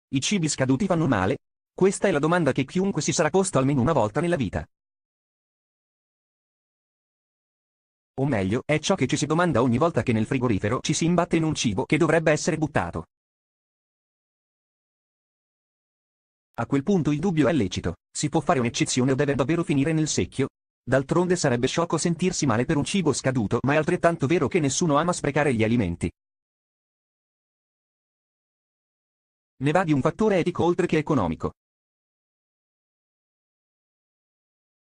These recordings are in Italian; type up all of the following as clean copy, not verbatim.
I cibi scaduti fanno male? Questa è la domanda che chiunque si sarà posto almeno una volta nella vita. O meglio, è ciò che ci si domanda ogni volta che nel frigorifero ci si imbatte in un cibo che dovrebbe essere buttato. A quel punto il dubbio è lecito: si può fare un'eccezione o deve davvero finire nel secchio? D'altronde sarebbe sciocco sentirsi male per un cibo scaduto, ma è altrettanto vero che nessuno ama sprecare gli alimenti. Ne va di un fattore etico oltre che economico.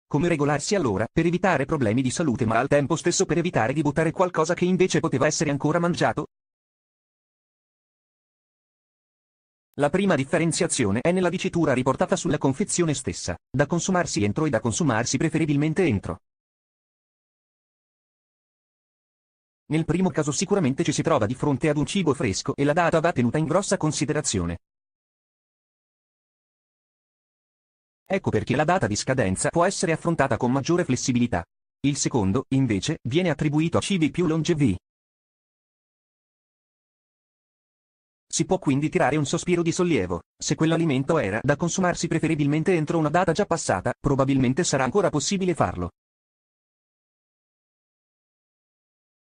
Come regolarsi allora, per evitare problemi di salute ma al tempo stesso per evitare di buttare qualcosa che invece poteva essere ancora mangiato? La prima differenziazione è nella dicitura riportata sulla confezione stessa: da consumarsi entro e da consumarsi preferibilmente entro. Nel primo caso sicuramente ci si trova di fronte ad un cibo fresco e la data va tenuta in grossa considerazione. Ecco perché la data di scadenza può essere affrontata con maggiore flessibilità. Il secondo, invece, viene attribuito a cibi più longevi. Si può quindi tirare un sospiro di sollievo: se quell'alimento era da consumarsi preferibilmente entro una data già passata, probabilmente sarà ancora possibile farlo.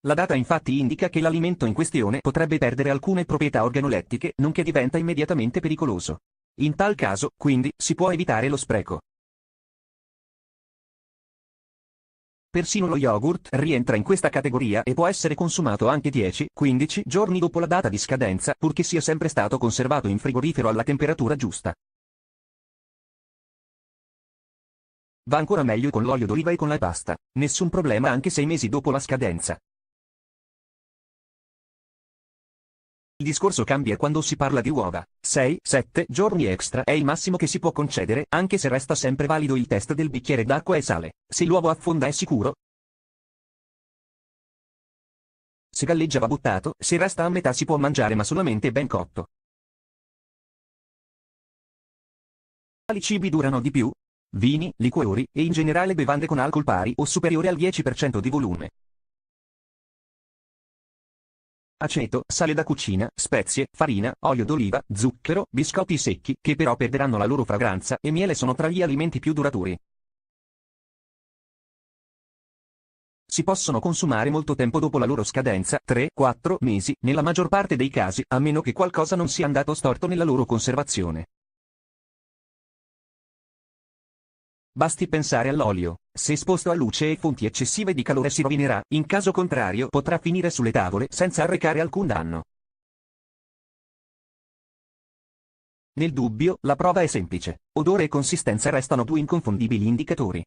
La data infatti indica che l'alimento in questione potrebbe perdere alcune proprietà organolettiche, nonché diventa immediatamente pericoloso. In tal caso, quindi, si può evitare lo spreco. Persino lo yogurt rientra in questa categoria e può essere consumato anche 10-15 giorni dopo la data di scadenza, purché sia sempre stato conservato in frigorifero alla temperatura giusta. Va ancora meglio con l'olio d'oliva e con la pasta: nessun problema anche 6 mesi dopo la scadenza. Il discorso cambia quando si parla di uova: 6-7 giorni extra è il massimo che si può concedere, anche se resta sempre valido il test del bicchiere d'acqua e sale: se l'uovo affonda è sicuro? Se galleggia va buttato, se resta a metà si può mangiare ma solamente ben cotto. Quali cibi durano di più? Vini, liquori e in generale bevande con alcol pari o superiore al 10% di volume. Aceto, sale da cucina, spezie, farina, olio d'oliva, zucchero, biscotti secchi, che però perderanno la loro fragranza, e miele sono tra gli alimenti più duraturi. Si possono consumare molto tempo dopo la loro scadenza, 3-4 mesi, nella maggior parte dei casi, a meno che qualcosa non sia andato storto nella loro conservazione. Basti pensare all'olio: se esposto a luce e fonti eccessive di calore si rovinerà, in caso contrario potrà finire sulle tavole senza arrecare alcun danno. Nel dubbio, la prova è semplice: odore e consistenza restano due inconfondibili indicatori.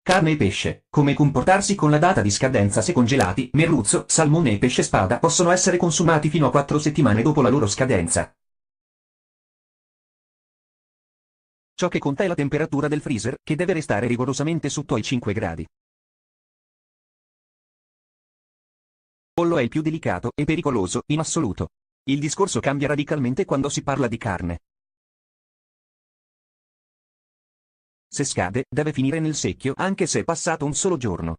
Carne e pesce: come comportarsi con la data di scadenza se congelati. Merluzzo, salmone e pesce spada possono essere consumati fino a 4 settimane dopo la loro scadenza. Ciò che conta è la temperatura del freezer, che deve restare rigorosamente sotto ai 5 gradi. Il pollo è il più delicato e pericoloso in assoluto. Il discorso cambia radicalmente quando si parla di carne. Se scade, deve finire nel secchio anche se è passato un solo giorno.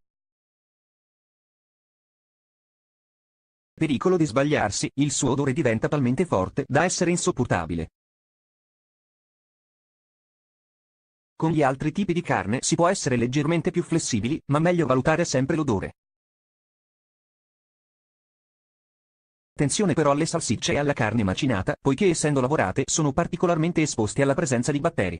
Pericolo di sbagliarsi: il suo odore diventa talmente forte da essere insopportabile. Con gli altri tipi di carne si può essere leggermente più flessibili, ma meglio valutare sempre l'odore. Attenzione però alle salsicce e alla carne macinata, poiché essendo lavorate sono particolarmente esposte alla presenza di batteri.